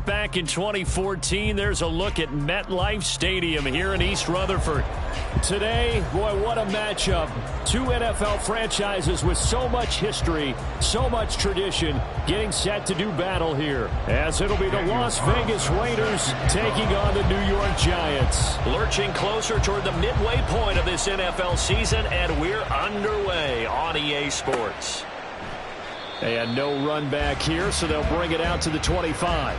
beat back in 2014. There's a look at MetLife Stadium here in East Rutherford. Today, boy, what a matchup. Two NFL franchises with so much history, so much tradition, getting set to do battle here. As it'll be the Las Vegas Raiders taking on the New York Giants. Lurching closer toward the midway point of this NFL season, and we're underway on EA Sports. And no run back here, so they'll bring it out to the 25.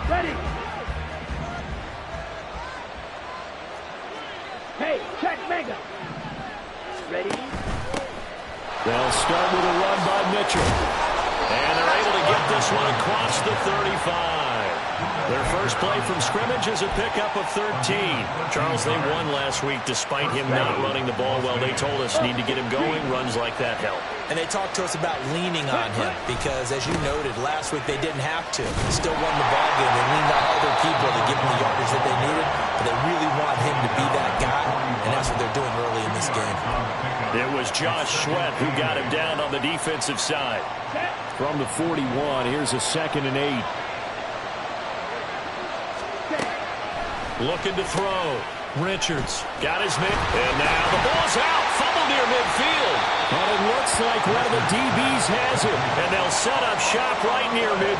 Ready. Hey, check Mega. Ready. They'll start with a run by Mitchell. And they're able to get this one across the 35. Their first play from scrimmage is a pickup of 13. Charles, they won last week despite him not running the ball well. They told us need to get him going. Runs like that help. And they talked to us about leaning on him because, as you noted, last week they didn't have to. Still won the ball game. They leaned on other people to give them the yardage that they needed, but they really want him to be that guy, and that's what they're doing early in this game. It was Josh Sweat who got him down on the defensive side. From the 41, here's a 2nd and 8. Looking to throw. Richards got his man. And now the ball's out. Fumble near midfield. But it looks like one of the DBs has it. And they'll set up shop right near mid.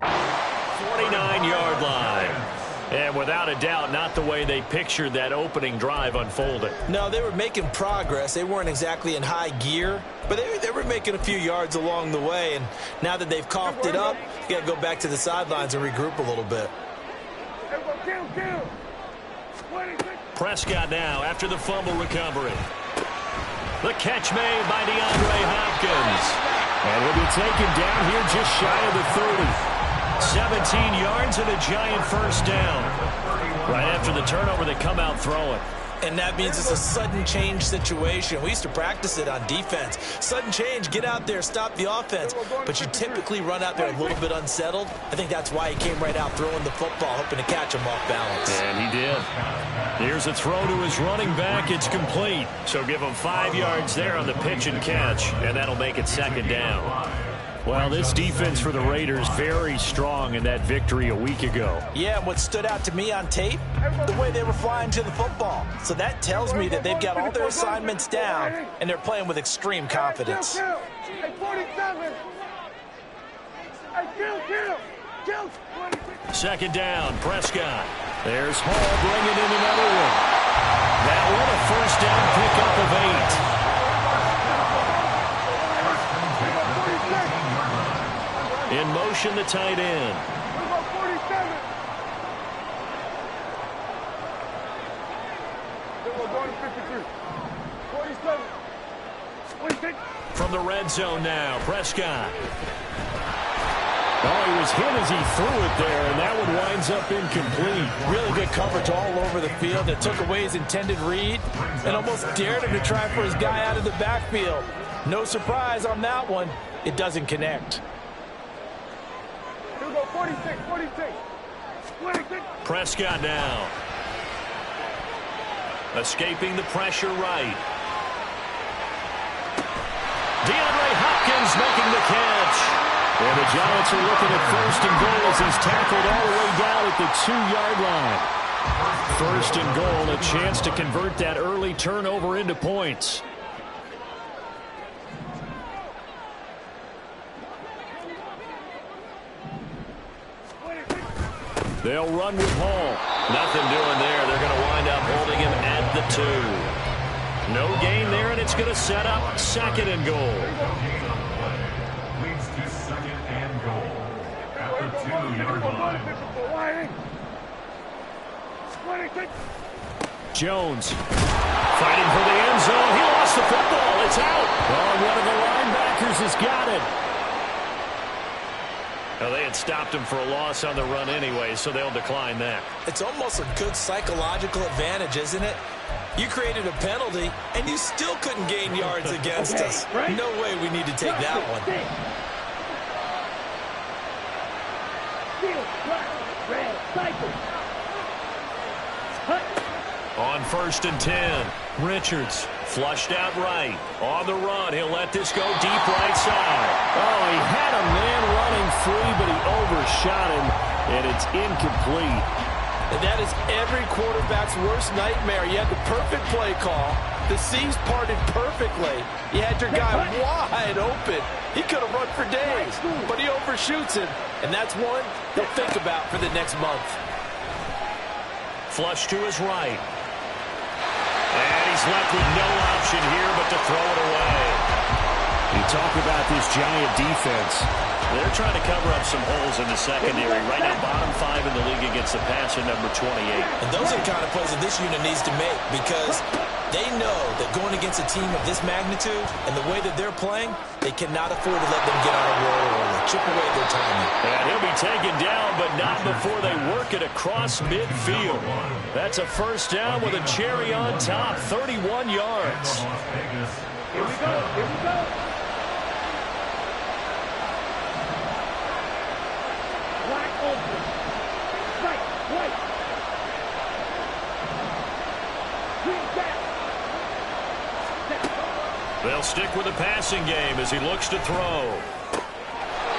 49-yard line. And without a doubt, not the way they pictured that opening drive unfolding. No, they were making progress. They weren't exactly in high gear, but they were making a few yards along the way. And now that they've coughed it up, you got to go back to the sidelines and regroup a little bit. Prescott now after the fumble recovery. The catch made by DeAndre Hopkins. And he'll be taken down here just shy of the 30. 17 yards and a giant first down. Right after the turnover, they come out throwing. And that means it's a sudden change situation. We used to practice it on defense. Sudden change, get out there, stop the offense. But you typically run out there a little bit unsettled. I think that's why he came right out throwing the football, hoping to catch him off balance. And he did. Here's a throw to his running back. It's complete. So give him 5 yards there on the pitch and catch, and that'll make it 2nd down. Well, this defense for the Raiders very strong in that victory a week ago. Yeah, and what stood out to me on tape, the way they were flying to the football. So that tells me that they've got all their assignments down, and they're playing with extreme confidence. Hey, 47. Hey, kill. 2nd down, Prescott. There's Hall bringing in another one. That one a first down pickup of 8. In motion, the tight end. From the red zone now, Prescott. Oh, he was hit as he threw it there, and that one winds up incomplete. Really good coverage all over the field that took away his intended read and almost dared him to try for his guy out of the backfield. No surprise on that one. It doesn't connect. 46. Prescott now. Escaping the pressure right. DeAndre Hopkins making the catch. And the Giants are looking at 1st and goal as he's tackled all the way down at the 2-yard line. 1st and goal, a chance to convert that early turnover into points. They'll run with Hall. Nothing doing there. They're going to wind up holding him at the 2. No gain there, and it's going to set up 2nd and goal. Leads to 2nd and goal at the 2-yard line. Jones fighting for the end zone. He lost the football. It's out. Oh, one of the linebackers has got it. Well, they had stopped him for a loss on the run anyway, so they'll decline that. It's almost a good psychological advantage, isn't it? You created a penalty, and you still couldn't gain yards against us. No way we need to take that one. Kill. Black. Red. Cycle. Hut. On 1st and 10, Richards flushed out right. On the run, he'll let this go deep right side. Oh, he had a man running free, but he overshot him, and it's incomplete. And that is every quarterback's worst nightmare. You had the perfect play call. The seams parted perfectly. You had your guy wide open. He could have run for days, but he overshoots him. And that's one he'll think about for the next month. Flush to his right. And he's left with no option here but to throw it away. You talk about this Giant defense. They're trying to cover up some holes in the secondary. Right now, bottom 5 in the league against the passer, number 28. And those are the kind of plays that this unit needs to make because they know that going against a team of this magnitude and the way that they're playing, they cannot afford to let them get on a roll or chip away at their timing. And he'll be taken down, but not before they work it across midfield. That's a first down with a cherry on top, 31 yards. Here we go. Here we go. Black open. Right. Right. Green back. They'll stick with the passing game as he looks to throw.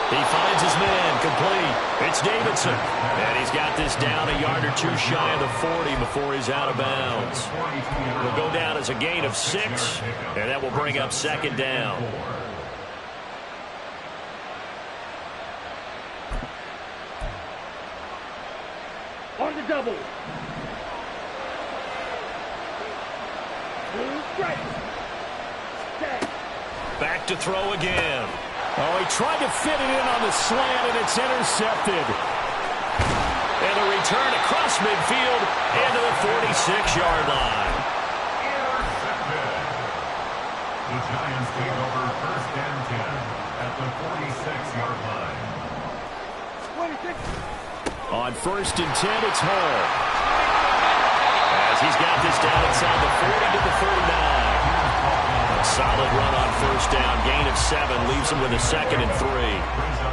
He finds his man, complete. It's Davidson. And he's got this down a yard or two shy of the 40 before he's out of bounds. Will go down as a gain of 6, and that will bring up 2nd down. On the double. Blue strike. Tag. Back to throw again. Oh, he tried to fit it in on the slant, and it's intercepted. And the return across midfield into the 46-yard line. Intercepted. The Giants take over 1st and 10 at the 46-yard line. 26. On 1st and 10, it's Hall. As he's got this down inside the 40 to the 49. A solid run on 1st down. Gain of 7 leaves him with a 2nd and 3.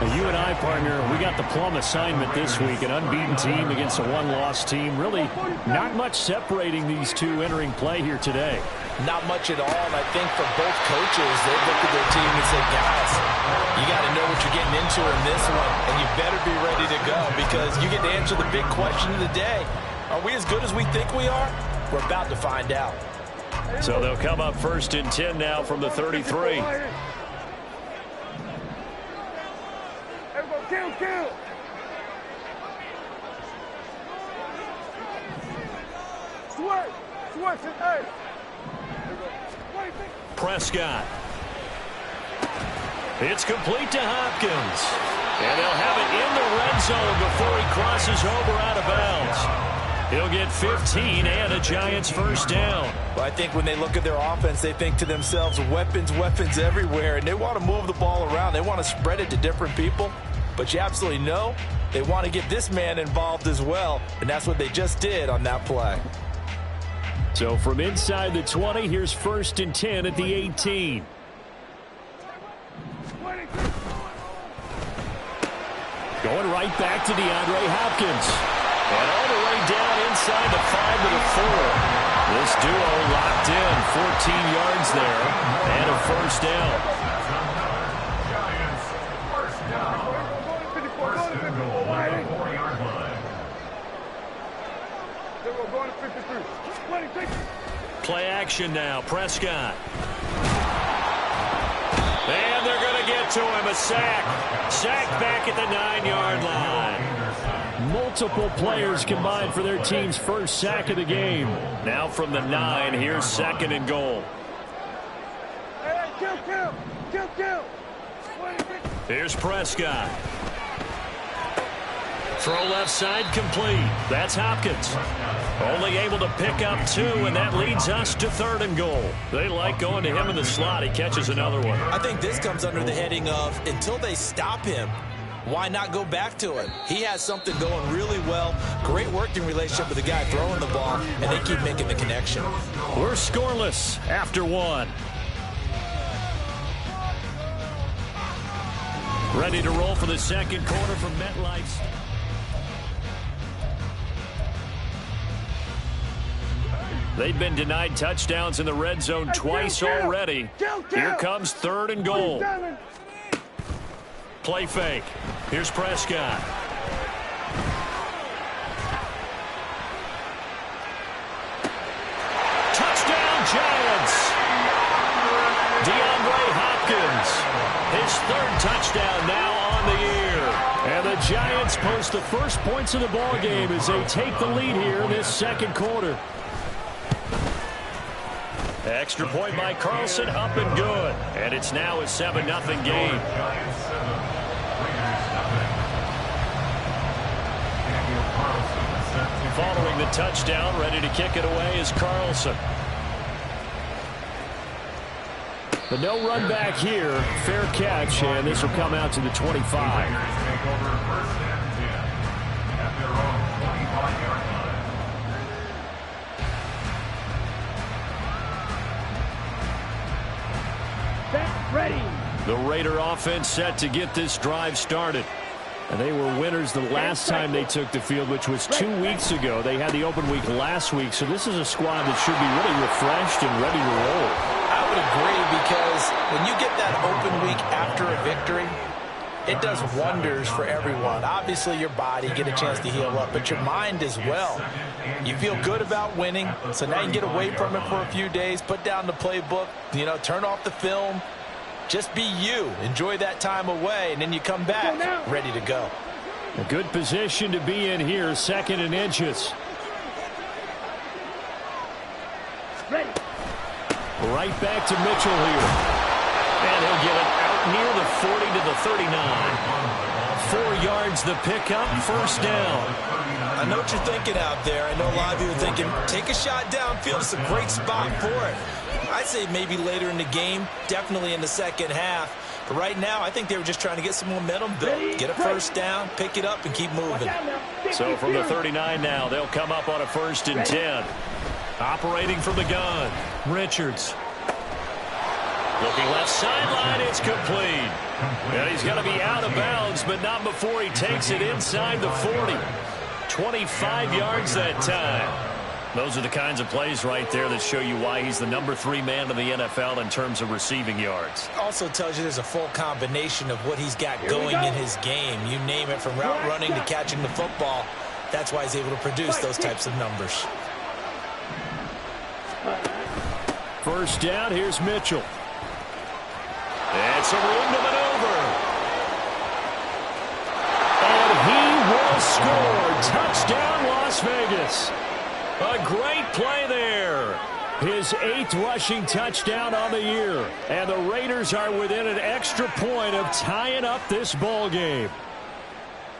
Well, you and I, partner, we got the plum assignment this week. An unbeaten team against a one-loss team. Really not much separating these two entering play here today. Not much at all, and I think for both coaches, they look at their team and say, guys, you got to know what you're getting into in this one, and you better be ready to go because you get to answer the big question of the day. Are we as good as we think we are? We're about to find out. So they'll come up 1st and 10 now from the 33. Everybody kill, kill. Swerve. Swerve to A. Prescott. It's complete to Hopkins. And they'll have it in the red zone before he crosses over out of bounds. He'll get 15 and a Giants 1st down. Well, I think when they look at their offense, they think to themselves, weapons, weapons everywhere, and they want to move the ball around. They want to spread it to different people. But you absolutely know they want to get this man involved as well, and that's what they just did on that play. So from inside the 20, here's 1st and 10 at the 18. Going right back to DeAndre Hopkins. And all the way down inside the 5 to the 4. This duo locked in, 14 yards there, and a 1st down. Giants 1st down. 1st and goal at the 4-yard line. We're going to 53. 26. Play action now, Prescott. And they're going to get to him, a sack. Sack back at the 9-yard line. Multiple players combined for their team's first sack of the game. Now from the 9, here's 2nd and goal. Hey, kill, kill. Kill, kill. 26. Here's Prescott. Throw left side complete. That's Hopkins. Only able to pick up 2, and that leads us to 3rd and goal. They like going to him in the slot. He catches another one. I think this comes under the heading of until they stop him, why not go back to it? He has something going really well. Great working relationship with the guy throwing the ball, and they keep making the connection. We're scoreless after 1. Ready to roll for the 2nd quarter from MetLife. They've been denied touchdowns in the red zone twice already. Here comes 3rd and goal. Play fake. Here's Prescott. Touchdown, Giants. DeAndre Hopkins. His 3rd touchdown now on the year. And the Giants post the first points of the ball game as they take the lead here in this 2nd quarter. Extra point by Carlson, up and good. And it's now a 7-0 game. Following the touchdown, ready to kick it away is Carlson. But no run back here. Fair catch, and this will come out to the 25. Ready. The Raider offense set to get this drive started. And they were winners the last time they took the field, which was 2 weeks ago. They had the open week last week, so this is a squad that should be really refreshed and ready to roll. I would agree, because when you get that open week after a victory, it does wonders for everyone. Obviously, your body, get a chance to heal up, but your mind as well. You feel good about winning, so now you can get away from it for a few days, put down the playbook, turn off the film. Just be you. Enjoy that time away, and then you come back ready to go. A good position to be in here, 2nd and inches. Ready. Right back to Mitchell here. And he'll get it out near the 40 to the 39. 4 yards the pickup, 1st down. I know what you're thinking out there. I know a lot of you are thinking, take a shot downfield. It's a great spot for it. I'd say maybe later in the game, definitely in the 2nd half. But right now, I think they were just trying to get some momentum built. Get a 1st down, pick it up, and keep moving. So from the 39 now, they'll come up on a 1st and 10. Operating from the gun, Richards. Looking left sideline, it's complete. And he's going to be out of bounds, but not before he takes it inside the 40. 25 yards that time. Those are the kinds of plays right there that show you why he's the number 3 man in the NFL in terms of receiving yards. Also tells you there's a full combination of what he's got going in his game. You name it, from route running to catching the football. That's why he's able to produce those types of numbers. 1st down, here's Mitchell. And some room to maneuver. And he will score. Touchdown, Las Vegas. A great play there. His 8th rushing touchdown on the year. And the Raiders are within an extra point of tying up this ball game.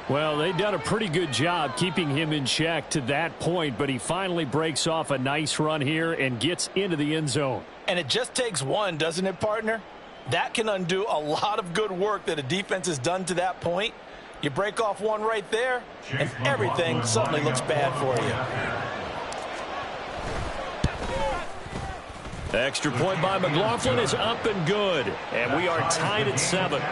Well, they've done a pretty good job keeping him in check to that point, but he finally breaks off a nice run here and gets into the end zone. And it just takes one, doesn't it, partner? That can undo a lot of good work that a defense has done to that point. You break off one right there, and everything suddenly looks bad for you. The extra point by McLaughlin is up and good, and we are tied at 7.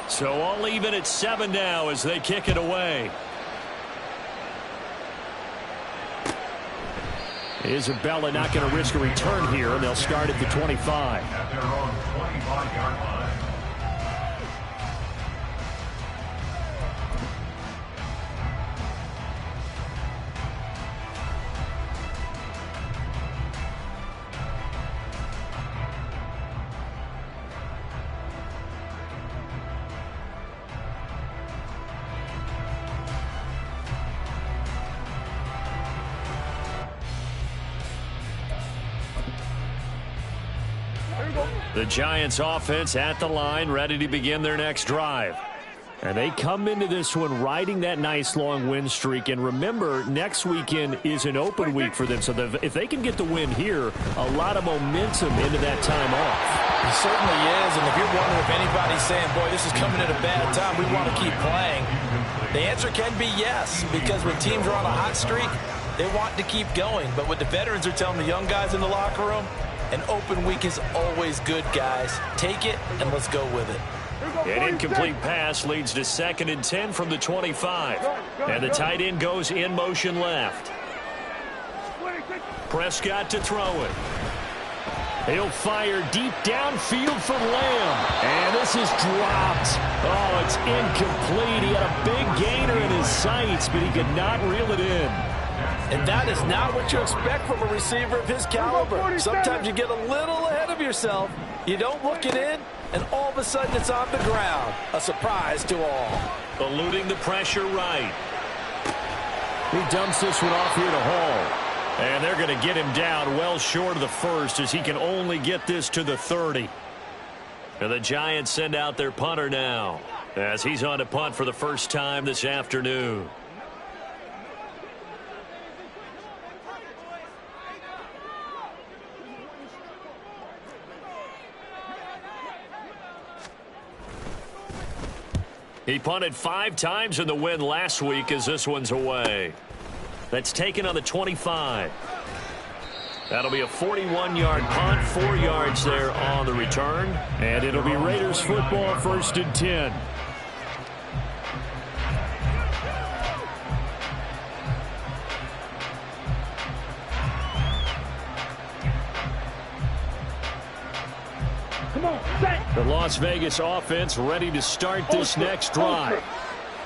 So all even at 7 now as they kick it away. Isabella not going to risk a return here, and they'll start at the 25. At their own 25-yard line. The Giants offense at the line, ready to begin their next drive. And they come into this one riding that nice long win streak. And remember, next weekend is an open week for them. So if they can get the win here, a lot of momentum into that time off. It certainly is. And if you're wondering if anybody's saying, boy, this is coming at a bad time, we want to keep playing, the answer can be yes. Because when teams are on a hot streak, they want to keep going. But what the veterans are telling the young guys in the locker room, An open week is always good, guys. Take it, and let's go with it. An incomplete pass leads to 2nd and 10 from the 25. And the tight end goes in motion left. Prescott to throw it. He'll fire deep downfield for Lamb. And this is dropped. Oh, it's incomplete. He had a big gainer in his sights, but he could not reel it in. And that is not what you expect from a receiver of his caliber. Sometimes you get a little ahead of yourself. You don't look it in, and all of a sudden it's on the ground. A surprise to all. Eluding the pressure right. He dumps this one off here to Hall. And they're going to get him down well short of the first as he can only get this to the 30. And the Giants send out their punter now as he's on to punt for the first time this afternoon. He punted 5 times in the win last week as this one's away. That's taken on the 25. That'll be a 41-yard punt, 4 yards there on the return. And it'll be Raiders football, 1st and 10. Come on, set. The Las Vegas offense ready to start this next drive.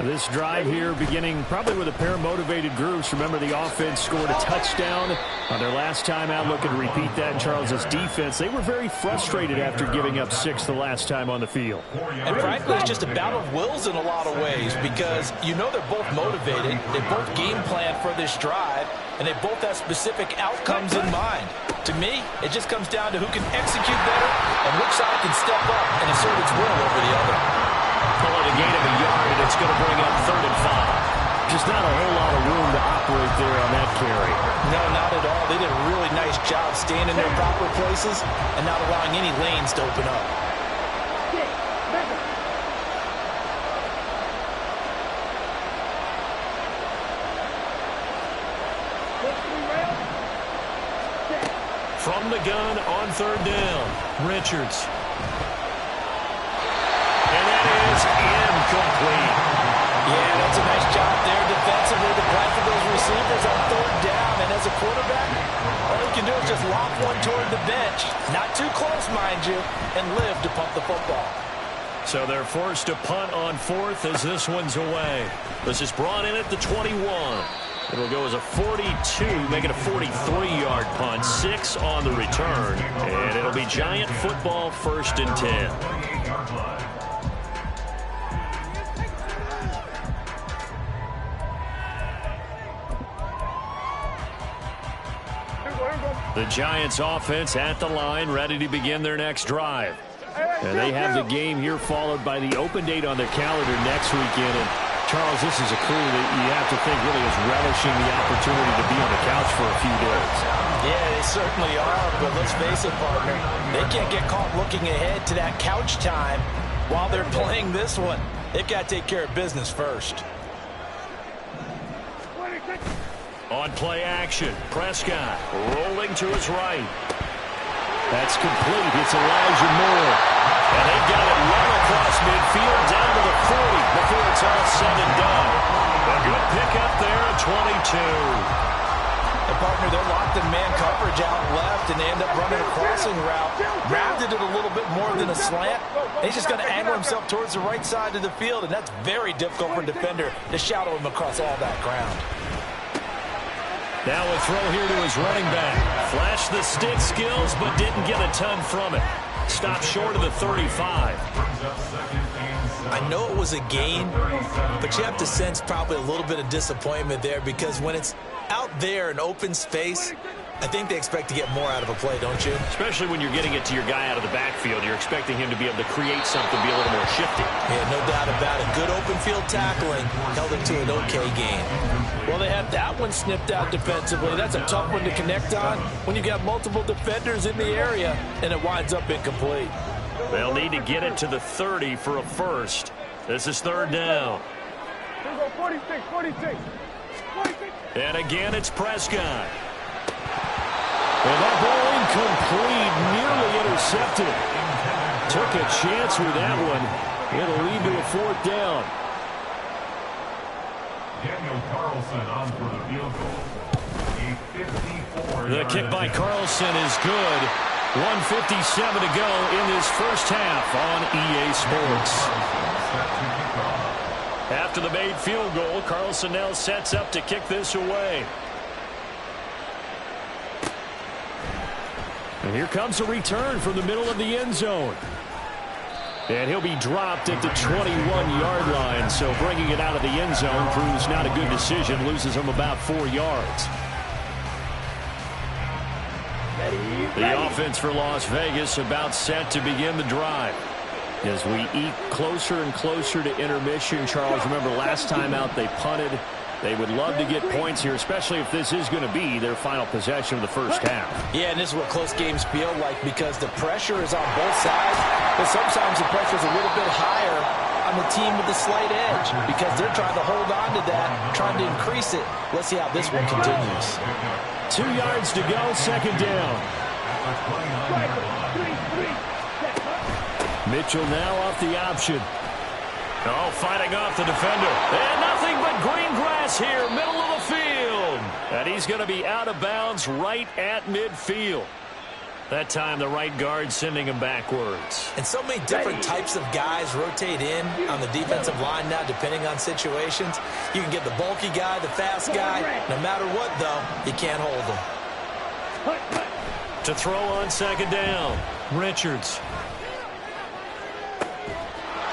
This drive here beginning probably with a pair of motivated groups. Remember, the offense scored a touchdown on their last time out. Looking to repeat that in Charles' defense. They were very frustrated after giving up 6 the last time on the field. And frankly, it's just a battle of wills in a lot of ways because you know they're both motivated. They both game plan for this drive, and they both have specific outcomes in mind. To me, it just comes down to who can execute better and which side can step up and assert its will over the other. Pull it a gain of a yard, and it's going to bring up 3rd and 5. Just not a whole lot of room to operate there on that carry. No, not at all. They did a really nice job staying in their proper places and not allowing any lanes to open up. From the gun on 3rd down, Richards. And that is incomplete. Yeah, that's a nice job there defensively to play for those receivers on 3rd down. And as a quarterback, all you can do is just lob one toward the bench. Not too close, mind you, and live to punt the football. So they're forced to punt on 4th as this one's away. This is brought in at the 21. It'll go as a 42, make it a 43-yard punt, 6 on the return. And it'll be Giant football, 1st and 10. The Giants offense at the line, ready to begin their next drive. And they have the game here followed by the open date on their calendar next weekend. And Charles, this is a crew that you have to think really is relishing the opportunity to be on the couch for a few days. Yeah, they certainly are, but let's face it, partner. They can't get caught looking ahead to that couch time while they're playing this one. They've got to take care of business first. On play action, Prescott rolling to his right. That's complete. It's Elijah Moore. And they've got it run across midfield down to the 40 before it's all said and done. A good pickup there at 22. And partner, they're locked in man coverage out left, and they end up running a crossing route. Rounded it a little bit more than a slant. He's just going to angle himself towards the right side of the field, and that's very difficult for a defender to shadow him across all that ground. Now a throw here to his running back. Flashed the stick skills, but didn't get a ton from it. Stopped short of the 35. I know it was a gain, but you have to sense probably a little bit of disappointment there because when it's out there in open space, I think they expect to get more out of a play, don't you? Especially when you're getting it to your guy out of the backfield. You're expecting him to be able to create something, be a little more shifty. Yeah, no doubt about it. Good open field tackling held it to an okay gain. Well, they had that one snipped out defensively. That's a tough one to connect on when you got multiple defenders in the area, and it winds up incomplete. They'll need to get it to the 30 for a first. This is 3rd down. 46. And again, it's Prescott. And that ball Incomplete, nearly intercepted. Took a chance with that one. It'll lead to a 4th down. Daniel Carlson on for the field goal. The kick by Carlson is good. 1:57 to go in this first half on EA Sports. After the made field goal, Carlson now sets up to kick this away. And here comes a return from the middle of the end zone. And he'll be dropped at the 21-yard line. So bringing it out of the end zone proves not a good decision. Loses him about 4 yards. The offense for Las Vegas about set to begin the drive. As we eke closer and closer to intermission, Charles, remember last time out they punted. They would love to get points here, especially if this is going to be their final possession of the first half. Yeah, and this is what close games feel like because the pressure is on both sides, but sometimes the pressure is a little bit higher on the team with the slight edge because they're trying to hold on to that, trying to increase it. Let's see how this one continues. 2 yards to go, 2nd down. Mitchell now off the option. Oh, fighting off the defender. And nothing but green grass here, middle of the field. And he's going to be out of bounds right at midfield. That time the right guard sending him backwards. And so many different types of guys rotate in on the defensive line now depending on situations. You can get the bulky guy, the fast guy. No matter what, though, you can't hold him. To throw on 2nd down, Richards.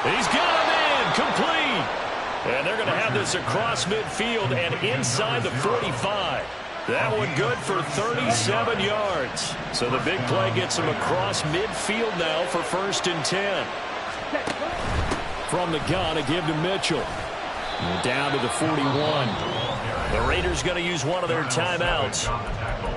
He's got him in, complete. And they're going to have this across midfield and inside the 45. That one good for 37 yards. So the big play gets him across midfield now for 1st and 10. From the gun, a give to Mitchell. And down to the 41. The Raiders going to use one of their timeouts,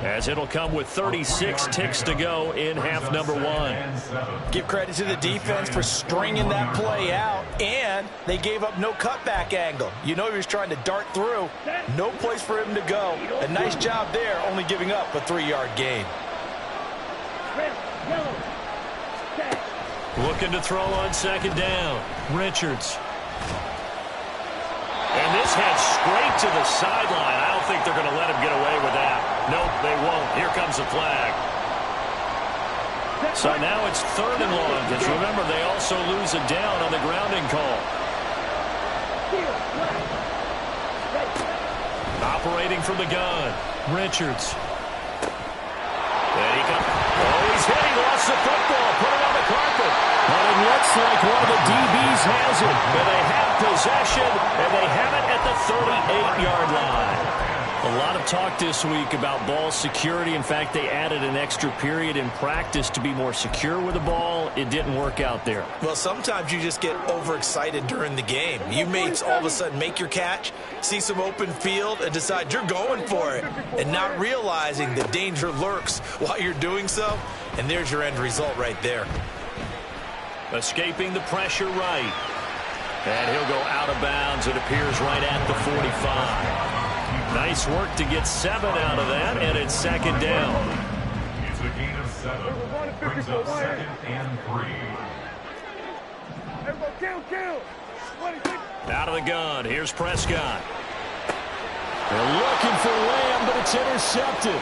as it'll come with 36 ticks to go in half number 1. Give credit to the defense for stringing that play out, and they gave up no cutback angle. You know he was trying to dart through. No place for him to go. A nice job there, only giving up a 3-yard gain. Looking to throw on 2nd down. Richards. And this heads straight to the sideline. I don't think they're going to let him get away with that. Nope, they won't. Here comes the flag. So now it's 3rd and long. Because remember, they also lose a down on the grounding call. Operating from the gun, Richards. There he comes. Oh, he's hit. He lost the football. Put it on the carpet. But it looks like one of the DBs has it. And they have possession, and they have it at the 38-yard line. A lot of talk this week about ball security. In fact, they added an extra period in practice to be more secure with the ball. It didn't work out there. Well, sometimes you just get overexcited during the game. You may all of a sudden make your catch, see some open field, and decide you're going for it, and not realizing the danger lurks while you're doing so. And there's your end result right there. Escaping the pressure right. And he'll go out of bounds, it appears, right at the 45. Nice work to get 7 out of that, and it's 2nd down. It's a gain of 7. Brings up 2nd and 3. Out of the gun, here's Prescott. They're looking for Lamb, but it's intercepted.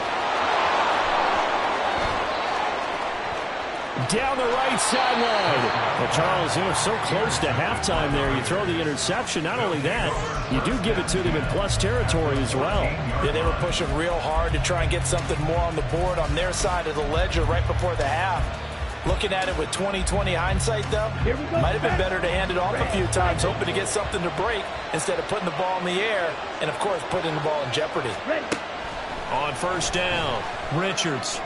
Down the right sideline. Well, Charles, you were so close to halftime there. You throw the interception. Not only that, you do give it to them in plus territory as well. Yeah, they were pushing real hard to try and get something more on the board on their side of the ledger right before the half. Looking at it with 20/20 hindsight, though, might have been better to hand it off a few times, hoping to get something to break instead of putting the ball in the air and, of course, putting the ball in jeopardy. On 1st down, Richards.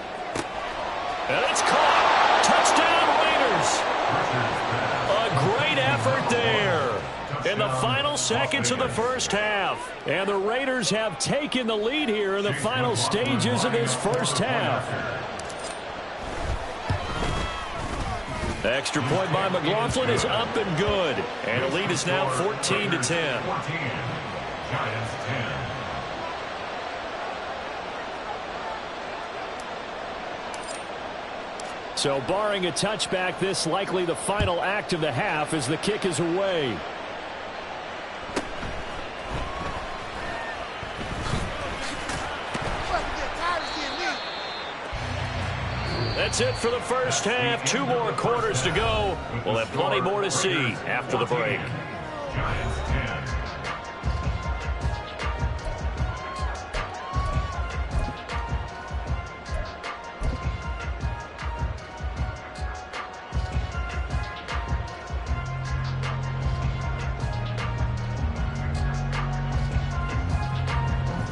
And it's caught. Touchdown, Raiders. A great effort there in the final seconds of the first half. And the Raiders have taken the lead here in the final stages of this first half. The extra point by McLaughlin is up and good. And the lead is now 14-10. 14. Giants 10. So barring a touchback, this likely the final act of the half as the kick is away. That's it for the first half. 2 more quarters to go. We'll have plenty more to see after the break. Giants 10.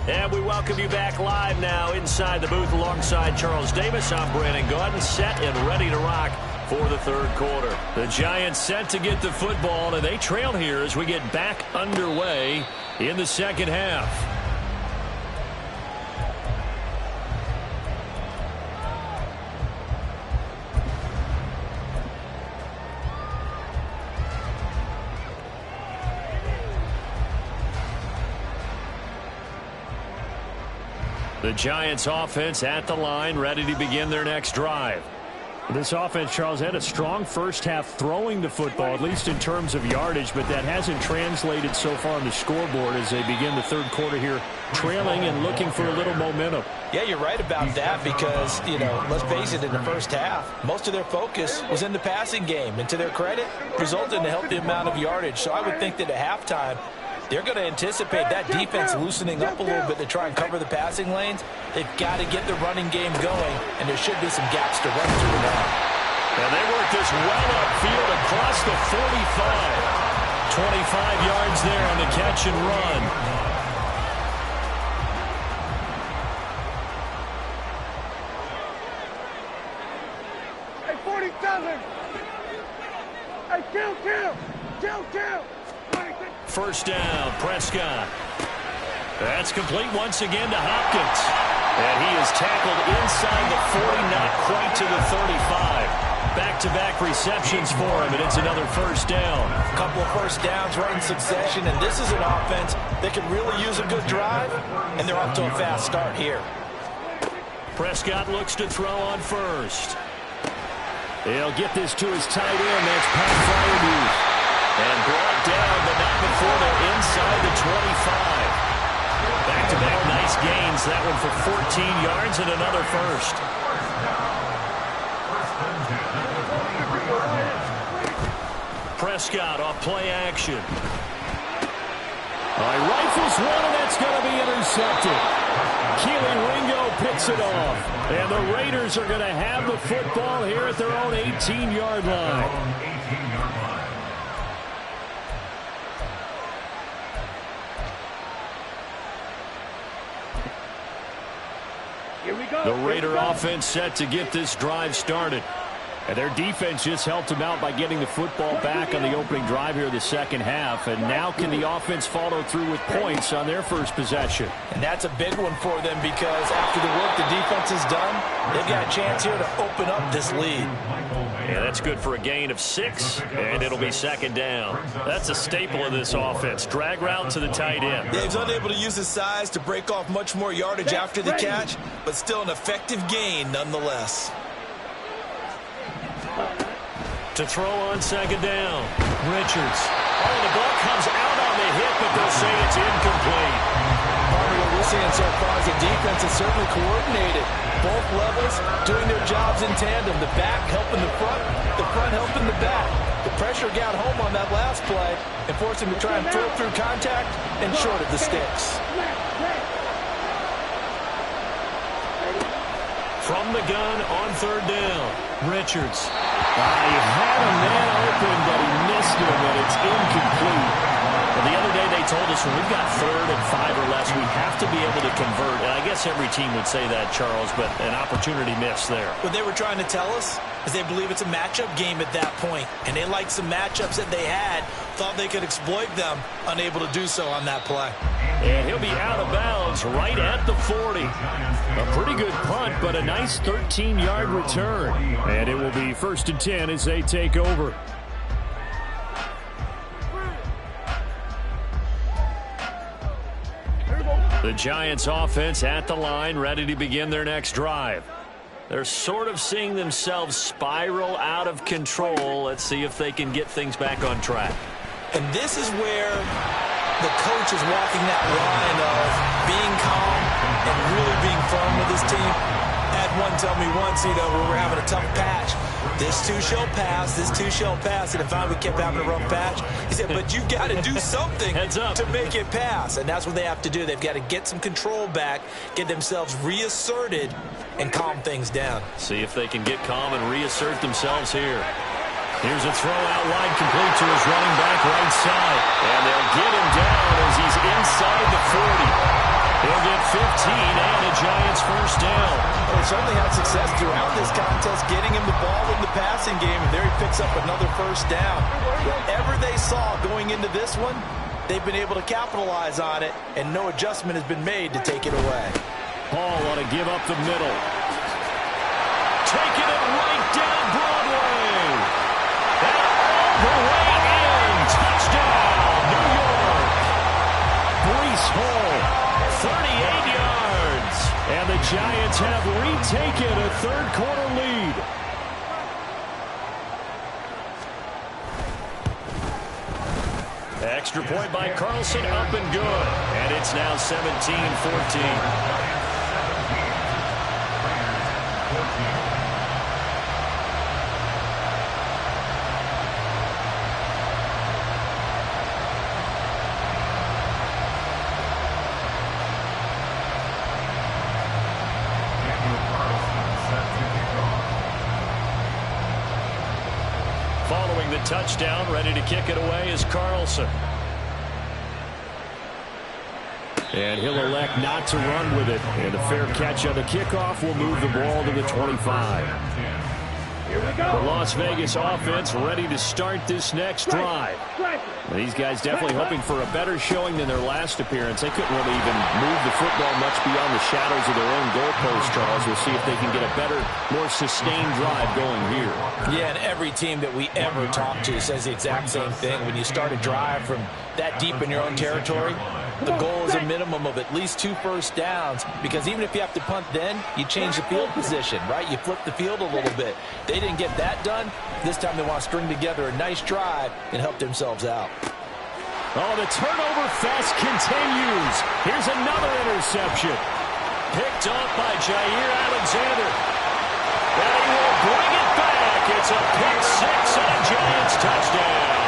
And we welcome you back live now inside the booth alongside Charles Davis. I'm Brandon Gaudin, set and ready to rock for the third quarter. The Giants set to get the football, and they trail here as we get back underway in the second half. The Giants offense at the line, ready to begin their next drive. This offense, Charles, had a strong first half throwing the football, at least in terms of yardage, but that hasn't translated so far on the scoreboard as they begin the third quarter here, trailing and looking for a little momentum. Yeah, you're right about that because, let's face it, in the first half, most of their focus was in the passing game. And to their credit, resulted in a healthy amount of yardage. So I would think that at halftime, they're going to anticipate that defense loosening up a little bit to try and cover the passing lanes. They've got to get the running game going, and there should be some gaps to run through now. And they work this well upfield across the 45. 25 yards there on the catch and run. Hey, 47! Hey, kill! First down, Prescott. That's complete once again to Hopkins. And he is tackled inside the 40, not quite to the 35. Back-to-back receptions for him, and it's another first down. A couple of first downs right in succession, and this is an offense that can really use a good drive, and they're off to a fast start here. Prescott looks to throw on first. He'll get this to his tight end. That's Pat Freiermuth. And brought down, but not before they're inside the 25. Back-to-back nice gains. That one for 14 yards and another first. Prescott off play action. He rifles one, and that's going to be intercepted. Keely Ringo picks it off. And the Raiders are going to have the football here at their own 18-yard line. The Raider offense set to get this drive started. And their defense just helped them out by getting the football back on the opening drive here in the second half. And now can the offense follow through with points on their first possession? And that's a big one for them because after the work the defense has done, they've got a chance here to open up this lead. Yeah, that's good for a gain of 6, and it'll be second down. That's a staple of this offense. Drag route to the tight end. Yeah, he's unable to use his size to break off much more yardage after the catch, but still an effective gain nonetheless. To throw on second down, Richards. Oh, the ball comes out on the hit, but they'll say it's incomplete. Part of what we're seeing so far is the defense is certainly coordinated. Both levels doing their jobs in tandem. The back helping the front helping the back. The pressure got home on that last play and forced him to try and throw through contact and short of the sticks. From the gun on third down, Richards. He had a man open, but he missed him, and it's incomplete. Well, the other day they told us when we've got 3rd and 5 or less, we have to be able to convert. And I guess every team would say that, Charles, but an opportunity missed there. What they were trying to tell us is they believe it's a matchup game at that point, and they liked some matchups that they had, thought they could exploit them, unable to do so on that play. And he'll be out of bounds right at the 40. A pretty good punt, but a nice 13-yard return. And it will be 1st and 10 as they take over. The Giants offense at the line, ready to begin their next drive. They're sort of seeing themselves spiral out of control. Let's see if they can get things back on track. And this is where the coach is walking that line of being calm and really being firm with his team. Had one tell me once, we were having a tough patch. This too shall pass, this too shall pass. And if we kept having a rough patch, he said, but you got to do something to make it pass. And that's what they have to do. They've got to get some control back, get themselves reasserted, and calm things down. See if they can get calm and reassert themselves here. Here's a throw out wide, complete to his running back right side. And they'll get him down as he's inside the 40. He'll get 15 and a Giants first down. Well, they certainly had success throughout this contest, getting him the ball in the passing game, and there he picks up another first down. Whatever they saw going into this one, they've been able to capitalize on it, and no adjustment has been made to take it away. Hall ought to give up the middle. Taking it right down Broadway. And all the way in. Touchdown, New York. Breece Hall. 38 yards. And the Giants have retaken a third-quarter lead. Extra point by Carlson, up and good. And it's now 17-14. Following the touchdown, ready to kick it away is Carlson. And he'll elect not to run with it. And a fair catch on the kickoff will move the ball to the 25. The Las Vegas offense ready to start this next drive. And these guys definitely hoping for a better showing than their last appearance. They couldn't really even move the football much beyond the shadows of their own goalpost, Charles. We'll see if they can get a better, more sustained drive going here. Yeah, and every team that we ever talk to says the exact same thing. When you start a drive from that deep in your own territory, the goal is a minimum of at least 2 first downs, because even if you have to punt then, you change the field position, right? You flip the field a little bit. They didn't get that done. This time they want to string together a nice drive and help themselves out. Oh, the turnover fest continues. Here's another interception. Picked off by Jair Alexander. And he will bring it back. It's a pick six and a Giants touchdown.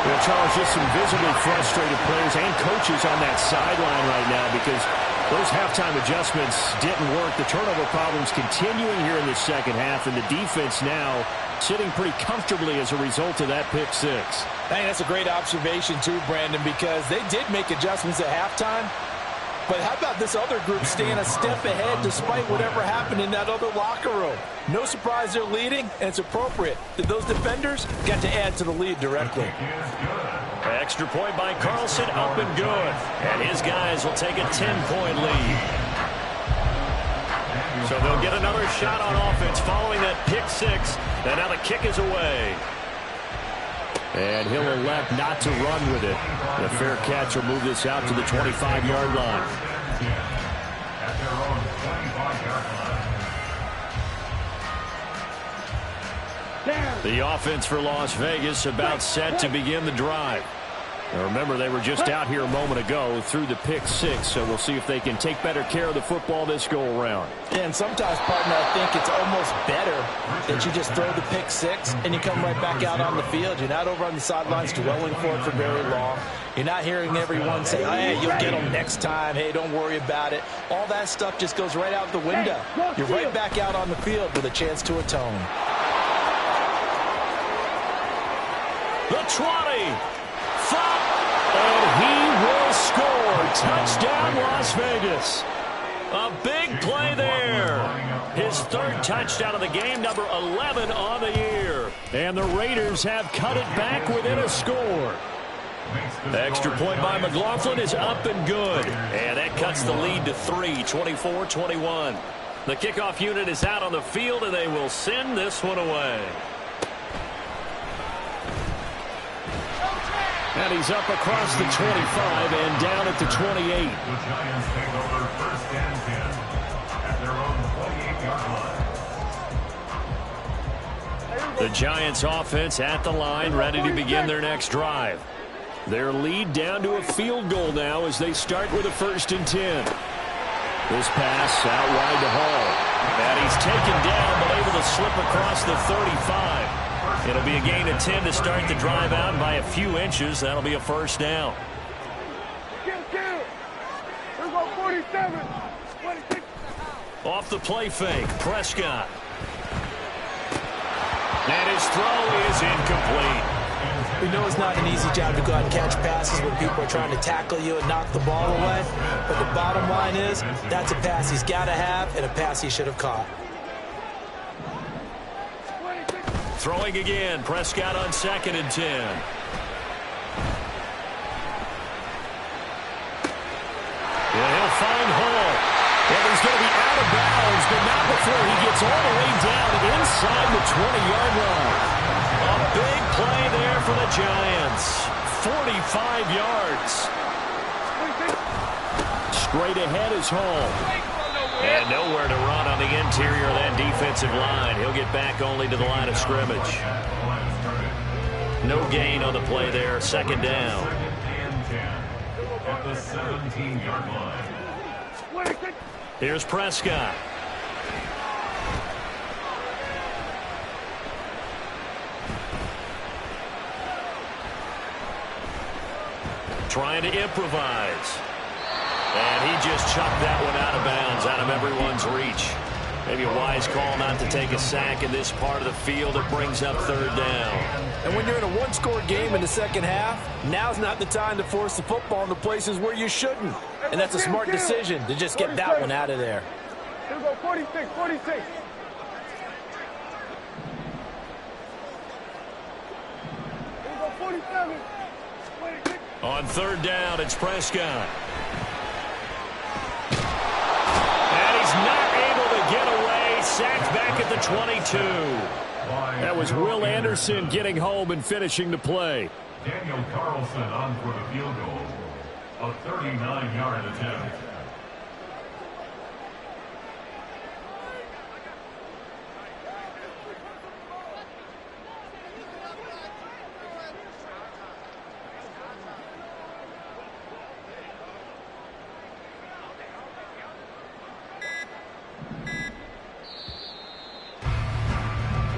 Well, Charles, just some visibly frustrated players and coaches on that sideline right now because those halftime adjustments didn't work. The turnover problems continuing here in the second half, and the defense now sitting pretty comfortably as a result of that pick six. I think that's a great observation too, Brandon, because they did make adjustments at halftime. But how about this other group staying a step ahead despite whatever happened in that other locker room? No surprise they're leading, and it's appropriate that those defenders got to add to the lead directly. Extra point by Carlson, up and good. And his guys will take a 10-point lead. So they'll get another shot on offense following that pick six. And now the kick is away. And he'll elect not to run with it. And a fair catch will move this out to the 25-yard line. At their own 25-yard line. The offense for Las Vegas about set to begin the drive. Now remember, they were just out here a moment ago through the pick six, so we'll see if they can take better care of the football this go-around. Yeah, and sometimes, partner, I think it's almost better that you just throw the pick six and you come right back out on the field. You're not over on the sidelines dwelling for it for very long. You're not hearing everyone say, hey, you'll get them next time. Hey, don't worry about it. All that stuff just goes right out the window. You're right back out on the field with a chance to atone. The 20. And he will score. Touchdown, Las Vegas. A big play there. His third touchdown of the game, number 11 on the year. And the Raiders have cut it back within a score. The extra point by McLaughlin is up and good. And that cuts the lead to 3, 24-21. The kickoff unit is out on the field, and they will send this one away. And he's up across the 25 and down at the 28. The Giants take over first and 10 at their own 28-yard line. The Giants offense at the line, ready to begin their next drive. Their lead down to a field goal now as they start with a 1st and 10. This pass out wide to Hall. And he's taken down but able to slip across the 35. It'll be a gain of 10 to start the drive out by a few inches. That'll be a 1st down. We're going 47. 26. Off the play fake, Prescott. And his throw is incomplete. We know it's not an easy job to go out and catch passes when people are trying to tackle you and knock the ball away. But the bottom line is, that's a pass he's got to have and a pass he should have caught. Throwing again, Prescott on 2nd and 10. And he'll find Hall. And he's going to be out of bounds, but not before he gets all the way down inside the 20-yard line. A big play there for the Giants. 45 yards. Straight ahead is Hall. And nowhere to run on the interior of that defensive line. He'll get back only to the line of scrimmage. No gain on the play there. 2nd down. At the 17-yard line. Here's Prescott. Trying to improvise. And he just chucked that one out of bounds, out of everyone's reach. Maybe a wise call not to take a sack in this part of the field. It brings up 3rd down. And when you're in a one-score game in the second half, now's not the time to force the football in the places where you shouldn't. And that's a smart decision to just get that one out of there. Here we go, 46, 46. Here we go, 47. 26. On 3rd down, it's Prescott. And he's not able to get away. Sacked back at the 22. That was Will Anderson getting home and finishing the play. Daniel Carlson on for the field goal. A 39-yard attempt.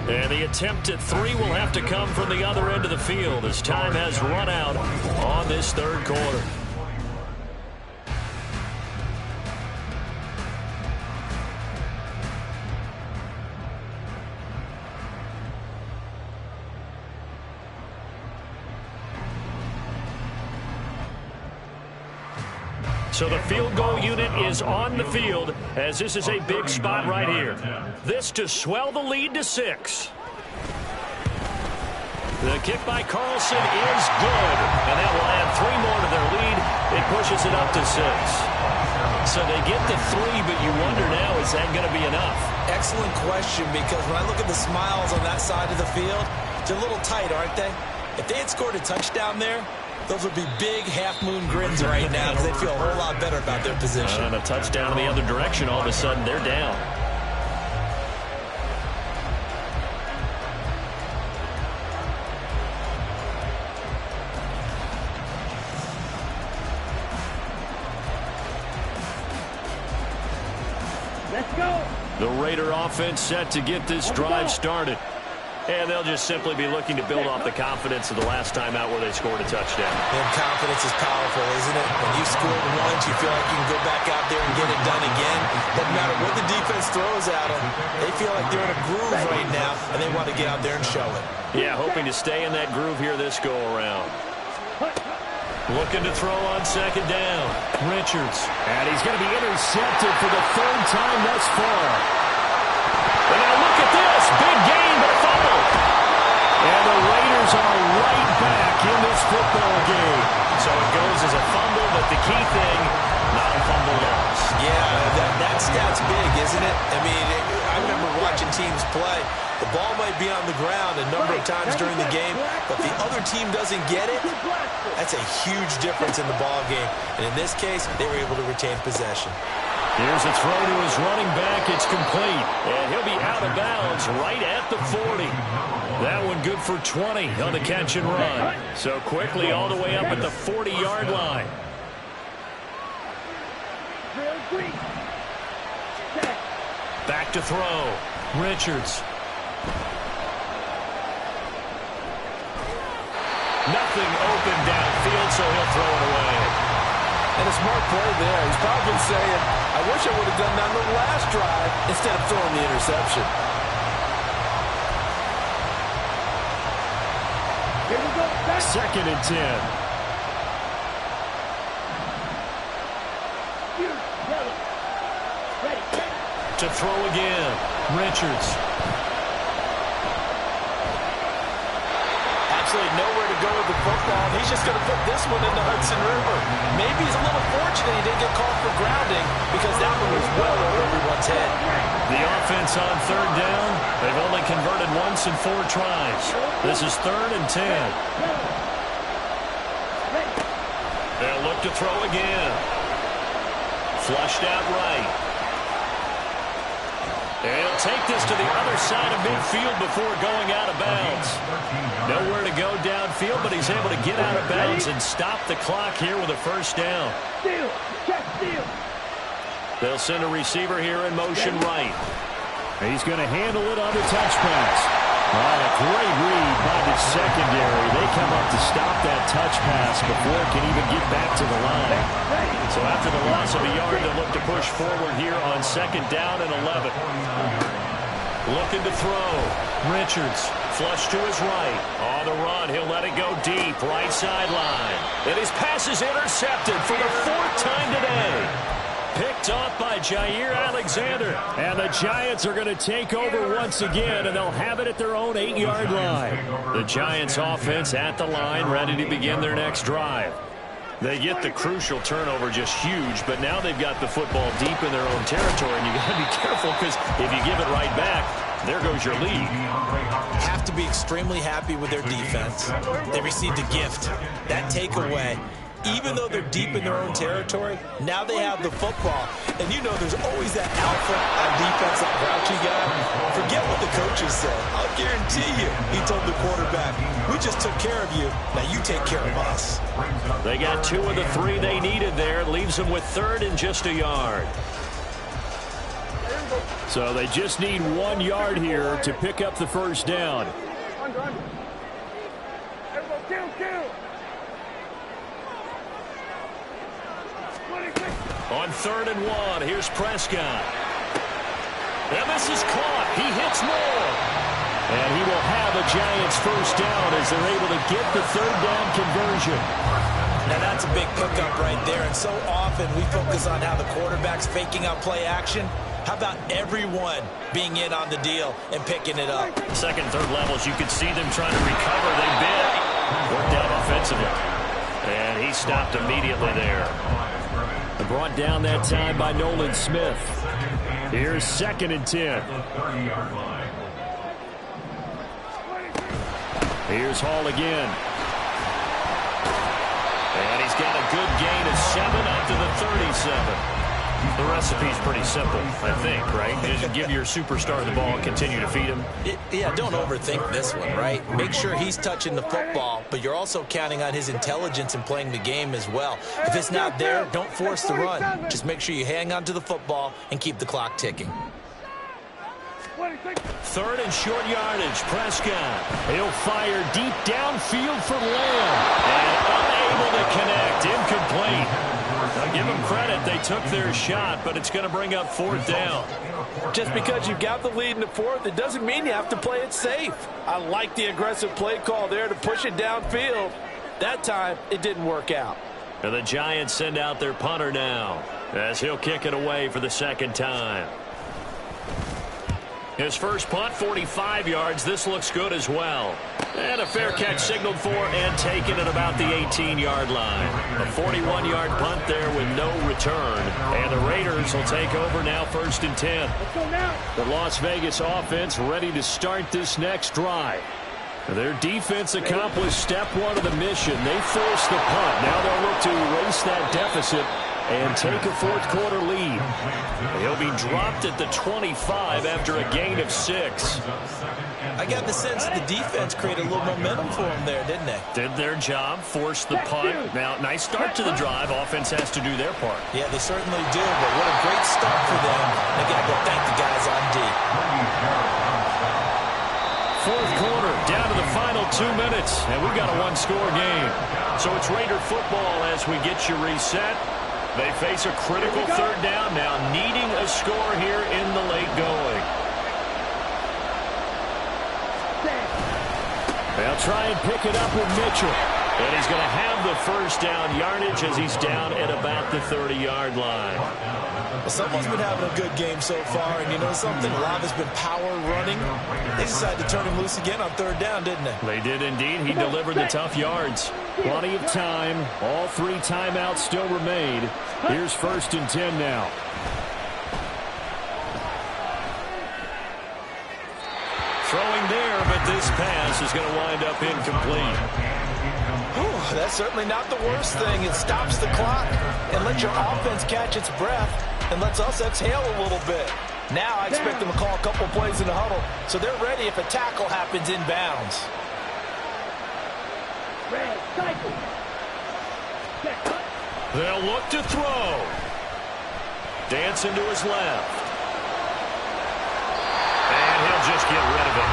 And the attempt at 3 will have to come from the other end of the field as time has run out on this 3rd quarter. So the field goal unit is on the field as this is a big spot right here. This to swell the lead to 6. The kick by Carlson is good, and that will add 3 more to their lead. It pushes it up to 6. So they get to 3, but you wonder now, is that going to be enough? Excellent question, because when I look at the smiles on that side of the field, they're a little tight, aren't they? If they had scored a touchdown there, those would be big half-moon grins right now because they'd feel a whole lot better about their position. And a touchdown in the other direction, all of a sudden they're down. Let's go. The Raider offense set to get this drive started. And they'll just simply be looking to build off the confidence of the last time out where they scored a touchdown. And confidence is powerful, isn't it? When you scored once, you feel like you can go back out there and get it done again. Doesn't matter what the defense throws at them. They feel like they're in a groove right now, and they want to get out there and show it. Yeah, hoping to stay in that groove here this go-around. Looking to throw on 2nd down. Richards. And he's going to be intercepted for the 3rd time thus far. And now look at this. Big gain, but a fumble. And the Raiders are right back in this football game. So it goes as a fumble, but the key thing, not a fumble loss. Yeah, that stat's big, isn't it? I mean, I remember watching teams play. The ball might be on the ground a number of times during the game, but the other team doesn't get it. That's a huge difference in the ball game. And in this case, they were able to retain possession. Here's a throw to his running back. It's complete. And he'll be out of bounds right at the 40. That one good for 20 on the catch and run. So quickly all the way up at the 40-yard line. Back to throw. Richards. Nothing open downfield, so he'll throw it away. And a smart play there. He's probably saying, I wish I would have done that on the last drive instead of throwing the interception. Here we go. Back. 2nd and 10. To throw again. Richards. Absolutely nowhere to go with the football. He's just going to put this one in the Hudson River. Maybe he's a little fortunate he didn't get called for grounding because that one was well over everyone's head. The offense on 3rd down. They've only converted once in 4 tries. This is 3rd and 10. They'll look to throw again. Flushed out right. And he'll take this to the other side of midfield before going out of bounds. Nowhere to go downfield, but he's able to get out of bounds and stop the clock here with a 1st down. They'll send a receiver here in motion right. He's going to handle it on the touch pass. A great read by the secondary. They come up to stop that touch pass before it can even get back to the line. So after the loss of a yard, they'll look to push forward here on 2nd down and 11. Looking to throw. Richards flush to his right. On the run, he'll let it go deep. Right sideline. And his pass is intercepted for the 4th time today. Picked off by Jair Alexander. And the Giants are going to take over once again, and they'll have it at their own 8-yard line. The Giants offense at the line, ready to begin their next drive. They get the crucial turnover, just huge, but now they've got the football deep in their own territory, and you got to be careful because if you give it right back, there goes your lead. Have to be extremely happy with their defense. They received a gift. That takeaway, even though they're deep in their own territory, now they have the football. And you know there's always that alpha on defense, that grouchy guy. Forget what the coaches said. I'll guarantee you, he told the quarterback, we just took care of you. Now you take care of us. They got 2 of the 3 they needed there. Leaves them with 3rd and just a yard. So they just need 1 yard here to pick up the 1st down. Under. Everybody kill. On 3rd and 1, here's Prescott. And this is caught. He hits more. And he will have a Giants 1st down as they're able to get the 3rd down conversion. Now that's a big pickup right there. And so often we focus on how the quarterback's faking out play action. How about everyone being in on the deal and picking it up? 2nd, 3rd levels, you could see them trying to recover. They bit. Worked out offensively. And he stopped immediately there. Brought down that time by Nolan Smith. Here's 2nd and 10. Here's Hall again. And he's got a good gain of 7 up to the 37. The recipe's pretty simple, I think, right? Just give your superstar the ball and continue to feed him. Yeah, don't overthink this one, right? Make sure he's touching the football, but you're also counting on his intelligence in playing the game as well. If it's not there, don't force the run. Just make sure you hang on to the football and keep the clock ticking. 3rd and short yardage, Prescott. He'll fire deep downfield for Lamb. And unable to connect, incomplete. Now give them credit, they took their shot, but it's going to bring up 4th down. Just because you've got the lead in the 4th, it doesn't mean you have to play it safe. I like the aggressive play call there to push it downfield. That time, it didn't work out. And the Giants send out their punter now, as he'll kick it away for the 2nd time. His first punt, 45 yards. This looks good as well. And a fair catch signaled for and taken at about the 18-yard line. A 41-yard punt there with no return. And the Raiders will take over now 1st and 10. The Las Vegas offense ready to start this next drive. Their defense accomplished step 1 of the mission. They forced the punt. Now they'll look to erase that deficit and take a fourth-quarter lead. He'll be dropped at the 25 after a gain of 6. I got the sense that the defense created a little momentum for him there, didn't they? Did their job, forced the punt. Now, nice start to the drive. Offense has to do their part. Yeah, they certainly do, but what a great start for them. They got to go thank the guys on D. Fourth quarter, down to the final 2 minutes, and we've got a one-score game. So it's Raider football as we get you reset. They face a critical third down now, needing a score here in the late going. They'll try and pick it up with Mitchell. And he's going to have the first down yardage as he's down at about the 30-yard line. Well, someone's been having a good game so far, and you know something? A lot has been power running. They decided to turn him loose again on third down, didn't they? They did indeed. He delivered the tough yards. Plenty of time. All 3 timeouts still remain. Here's 1st and 10 now. Throwing there, but this pass is going to wind up incomplete. Ooh, that's certainly not the worst thing. It stops the clock and lets your offense catch its breath and lets us exhale a little bit. Now I expect them to call a couple plays in the huddle so they're ready if a tackle happens inbounds. They'll look to throw. Dancing to his left. And he'll just get rid of it.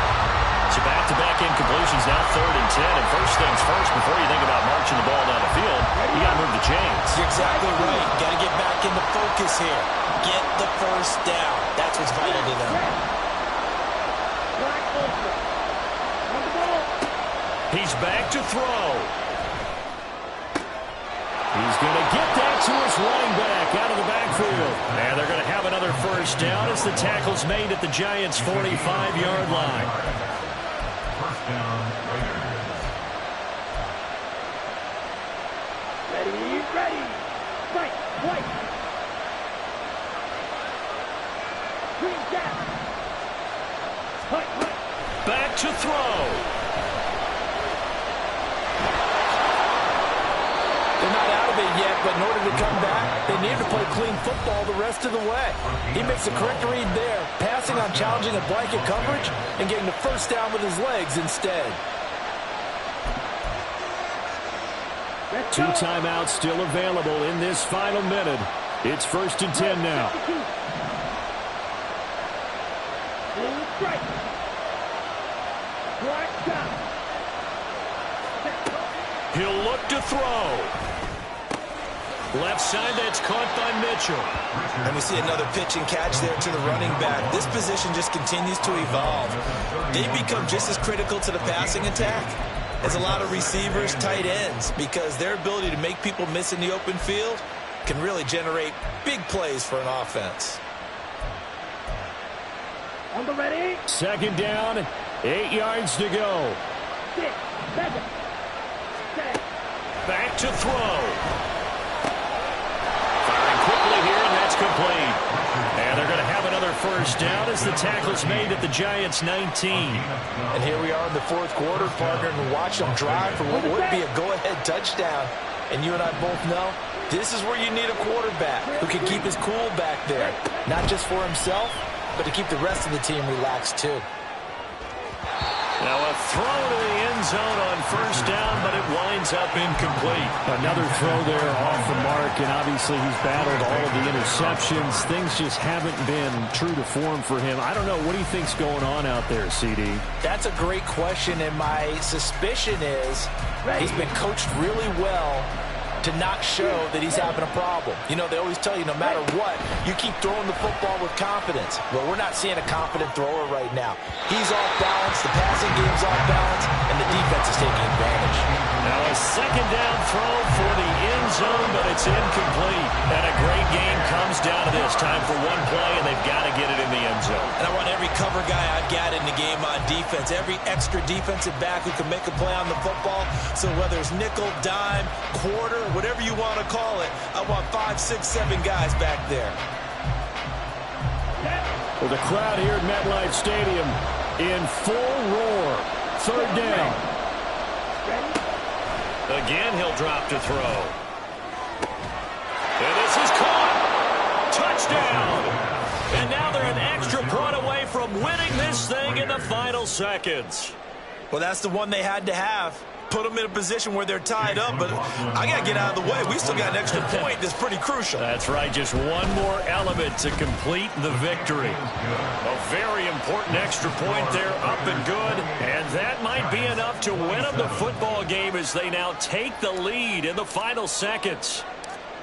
So back-to-back incompletions, now 3rd and 10. And first things first, before you think about marching the ball down the field, you got to move the chains. You're exactly right. Got to get back into focus here. Get the first down. That's what's vital to them. He's back to throw. He's going to get that to his running back out of the backfield. And they're going to have another first down as the tackle's made at the Giants' 45-yard line. First down, Raiders. Ready. Fight. White. Green down. Back to throw. They're not out of it yet, but in order to come back, they need to play clean football the rest of the way. He makes the correct read there, passing on challenging a blanket coverage and getting the first down with his legs instead. 2 timeouts still available in this final minute. It's 1st and 10 now. He'll look to throw. Left side, that's caught by Mitchell. And we see another pitch and catch there to the running back. This position just continues to evolve. They become just as critical to the passing attack as a lot of receivers, tight ends, because their ability to make people miss in the open field can really generate big plays for an offense. On the ready. 2nd down, 8 yards to go. 6, 7, 6. Back to throw. Firing quickly here, and that's complete. And they're going to have another first down as the tackle's made at the Giants' 19. And here we are in the 4th quarter, partner, and watch them drive for what would be a go-ahead touchdown. And you and I both know this is where you need a quarterback who can keep his cool back there, not just for himself, but to keep the rest of the team relaxed too. Now a throw to the end zone on first down, but it winds up incomplete. Another throw there off the mark, and obviously he's battled all of the interceptions. Things just haven't been true to form for him. I don't know. What do you think's going on out there, CD? That's a great question, and my suspicion is he's been coached really well to not show that he's having a problem. You know, they always tell you no matter what, you keep throwing the football with confidence. Well, we're not seeing a confident thrower right now. He's off balance, the passing game's off balance, and the defense is taking advantage. Now a 2nd down throw for the end zone, but it's incomplete. And a great game comes down to this. Time for one play, and they've got to get it in the end zone. And I want every cover guy I've got in the game on defense, every extra defensive back who can make a play on the football. So whether it's nickel, dime, quarter, whatever you want to call it, I want 5, 6, 7 guys back there. Well, the crowd here at MetLife Stadium in full roar. 3rd down. Again, he'll drop to throw. And this is touchdown. And now they're an extra point away from winning this thing in the final seconds. Well, that's the one they had to have. Put them in a position where they're tied up, but I got to get out of the way. We still got an extra point that's pretty crucial. That's right, just one more element to complete the victory. A very important extra point there, up and good, and that might be enough to win them the football game as they now take the lead in the final seconds.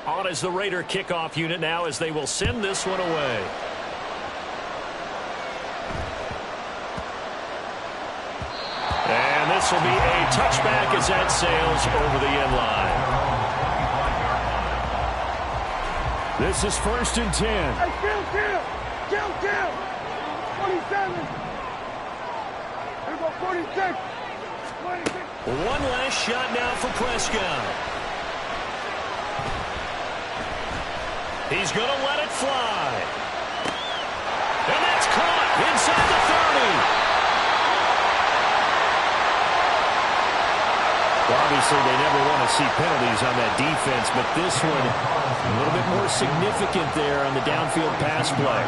On is the Raider kickoff unit now as they will send this one away. And this will be a touchback as that sails over the end line. This is 1st and 10. Hey, kill. 27. Here we go, 46. 26. One last shot now for Prescott. He's going to let it fly. And that's caught inside the 30. Well, obviously, they never want to see penalties on that defense, but this one a little bit more significant there on the downfield pass play.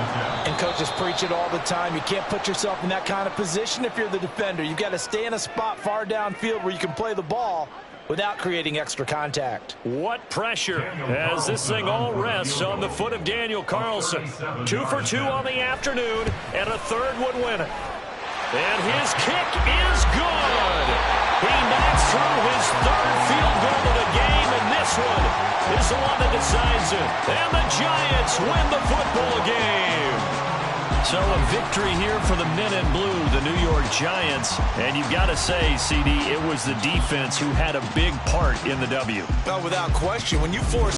And coaches preach it all the time. You can't put yourself in that kind of position if you're the defender. You've got to stay in a spot far downfield where you can play the ball without creating extra contact. What pressure as this thing all rests on the foot of Daniel Carlson. 2 for 2 on the afternoon, and a third would win it. And his kick is good. He knocks through his third field goal of the game, and this one is the one that decides it. And the Giants win the football game. So a victory here for the men in blue, the New York Giants. And you've got to say, CD, it was the defense who had a big part in the W. Without question, when you force